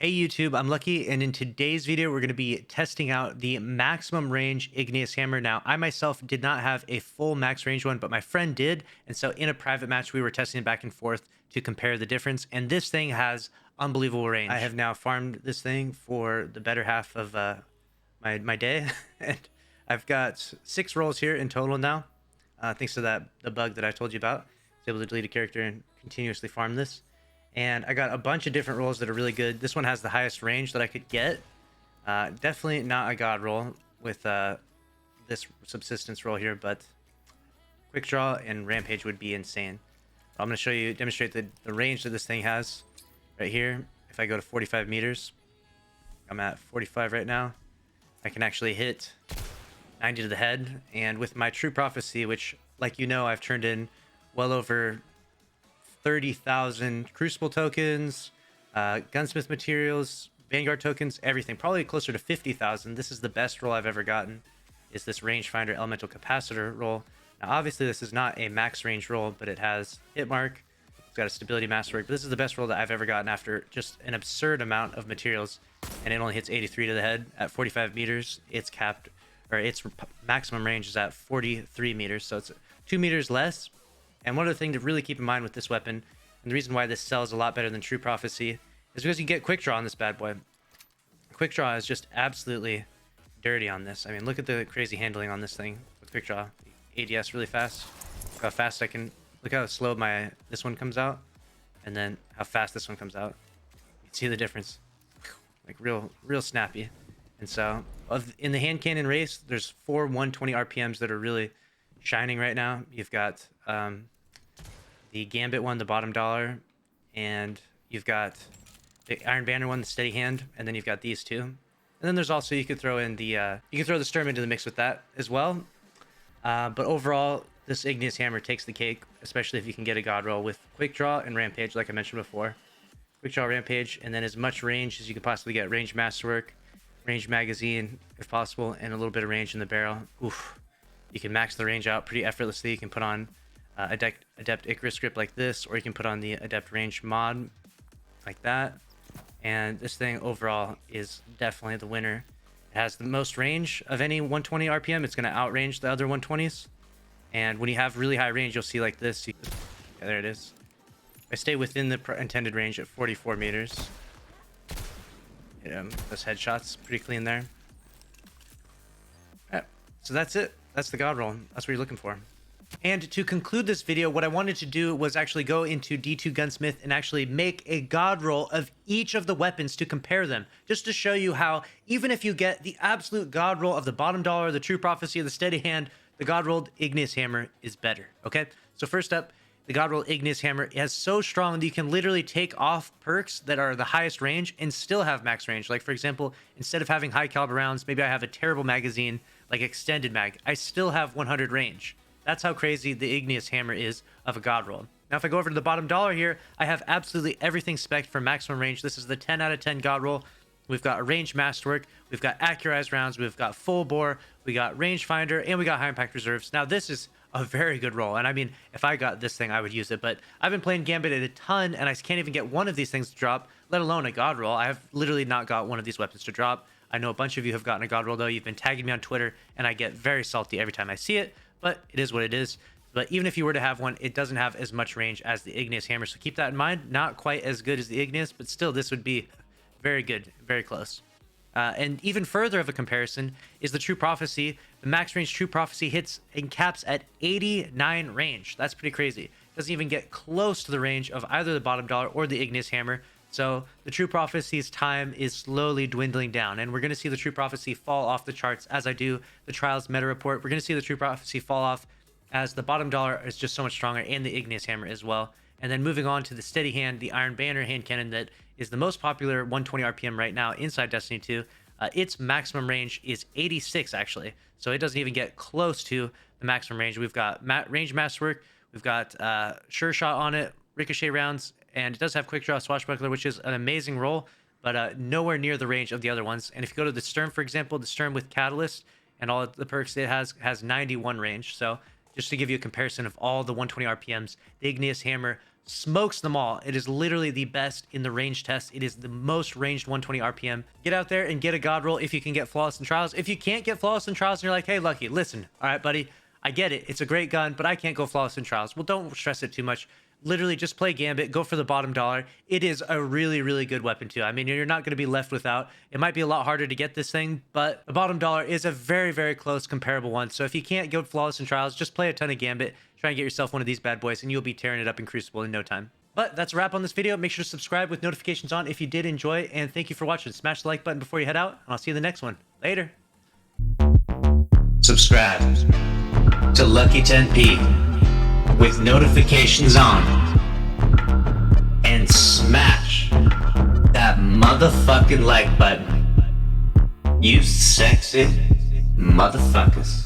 Hey YouTube, I'm Lucky, and in today's video, we're going to be testing out the maximum range Igneous hammer. Now, I myself did not have a full max range one, but my friend did, and so in a private match, we were testing it back and forth to compare the difference, and this thing has unbelievable range. I have now farmed this thing for the better half of my day, and I've got 6 rolls here in total now, thanks to the bug that I told you about. I was able to delete a character and continuously farm this. And I got a bunch of different rolls that are really good. This one has the highest range that I could get. Definitely not a god roll with this subsistence roll here, but quick draw and rampage would be insane. I'm going to demonstrate the range that this thing has right here. If I go to 45 meters, I'm at 45 right now. I can actually hit 90 to the head. And with my True Prophecy, which, like you know, I've turned in well over 30,000 Crucible tokens, Gunsmith materials, Vanguard tokens, everything. Probably closer to 50,000. This is the best roll I've ever gotten, is this Rangefinder Elemental Capacitor roll. Now, obviously, this is not a max range roll, but it has hit mark. It's got a stability masterwork. But this is the best roll that I've ever gotten after just an absurd amount of materials, and it only hits 83 to the head at 45 meters. It's capped, or its maximum range is at 43 meters, so it's 2 meters less. And one other thing to really keep in mind with this weapon, and the reason why this sells a lot better than True Prophecy, is because you get quick draw on this bad boy. Quick draw is just absolutely dirty on this. I mean, look at the crazy handling on this thing with quick draw. ADS really fast. Look how fast I can. Look how slow this one comes out, and then how fast this one comes out. You can see the difference, like real snappy. And so, in the hand cannon race, there's 4 120 RPMs that are really shining right now. You've got the Gambit one, the bottom dollar, and you've got the Iron Banner one, the steady hand, and then you've got these two. And then there's also, you could throw in the Sturm into the mix with that as well. But overall, this Igneous hammer takes the cake, especially if you can get a god roll with quick draw and rampage, like I mentioned before. Quick draw, rampage, and then as much range as you could possibly get. Range masterwork, range magazine if possible, and a little bit of range in the barrel. Oof. You can max the range out pretty effortlessly. You can put on Adept Icarus script like this, or you can put on the Adept range mod like that. And this thing overall is definitely the winner. It has the most range of any 120 RPM. It's going to outrange the other 120s. And when you have really high range, you'll see like this. Yeah, there it is. I stay within the intended range at 44 meters. Those headshots pretty clean there. All right, so that's it. That's the god roll. That's what you're looking for. And to conclude this video, what I wanted to do was actually go into D2 Gunsmith and actually make a god roll of each of the weapons to compare them, just to show you how even if you get the absolute god roll of the bottom dollar, the True Prophecy, or the steady hand, the god rolled Igneous hammer is better. Okay, so first up, the god roll Igneous hammer is so strong that you can literally take off perks that are the highest range and still have max range. Like, for example, instead of having high caliber rounds, maybe I have a terrible magazine like extended mag, I still have 100 range. That's how crazy the Igneous hammer is of a god roll. Now, if I go over to the bottom dollar here, I have absolutely everything spec'd for maximum range. This is the 10 out of 10 god roll. We've got a range masterwork, we've got accurized rounds, we've got full bore, we got rangefinder, and we got high impact reserves. Now, this is a very good roll, and I mean, if I got this thing, I would use it, but I've been playing Gambit a ton, and I can't even get one of these things to drop, let alone a god roll. I have literally not got one of these weapons to drop. I know a bunch of you have gotten a god roll, though. You've been tagging me on Twitter, and I get very salty every time I see it, but it is what it is. But even if you were to have one, it doesn't have as much range as the Igneous hammer, so keep that in mind. Not quite as good as the Igneous, but still, this would be very good, very close. And even further of a comparison is the True Prophecy. The max range True Prophecy hits and caps at 89 range. That's pretty crazy. Doesn't even get close to the range of either the bottom dollar or the Igneous hammer. So the True Prophecy's time is slowly dwindling down, and we're going to see the True Prophecy fall off the charts as I do the Trials meta report. We're going to see the True Prophecy fall off as the bottom dollar is just so much stronger, and the Igneous hammer as well. And then moving on to the steady hand, the Iron Banner hand cannon that is the most popular 120 RPM right now inside Destiny 2. Its maximum range is 86 actually, so it doesn't even get close to the maximum range. We've got range masterwork, we've got sure shot on it, ricochet rounds, and it does have quick draw swashbuckler, which is an amazing roll, but nowhere near the range of the other ones. And if you go to the Sturm, for example, the Sturm with catalyst and all of the perks it has 91 range. So just to give you a comparison of all the 120 RPMs, the Igneous hammer smokes them all. It is literally the best in the range test. It is the most ranged 120 RPM. Get out there and get a god roll if you can get flawless in trials. If you can't get flawless in trials and you're like, hey, Lucky, listen, all right, buddy, I get it. It's a great gun, but I can't go flawless in trials. Well, don't stress it too much. Literally just play Gambit, go for the bottom dollar. It is a really, really good weapon too. I mean, you're not going to be left without. It might be a lot harder to get this thing, but the bottom dollar is a very, very close comparable one. So if you can't go flawless in trials, just play a ton of Gambit, try and get yourself one of these bad boys, and you'll be tearing it up in Crucible in no time. But that's a wrap on this video. Make sure to subscribe with notifications on if you did enjoy, and thank you for watching. Smash the like button before you head out, and I'll see you in the next one. Later. Subscribe to Lucky 10P with notifications on, and smash that motherfucking like button, you sexy motherfuckers.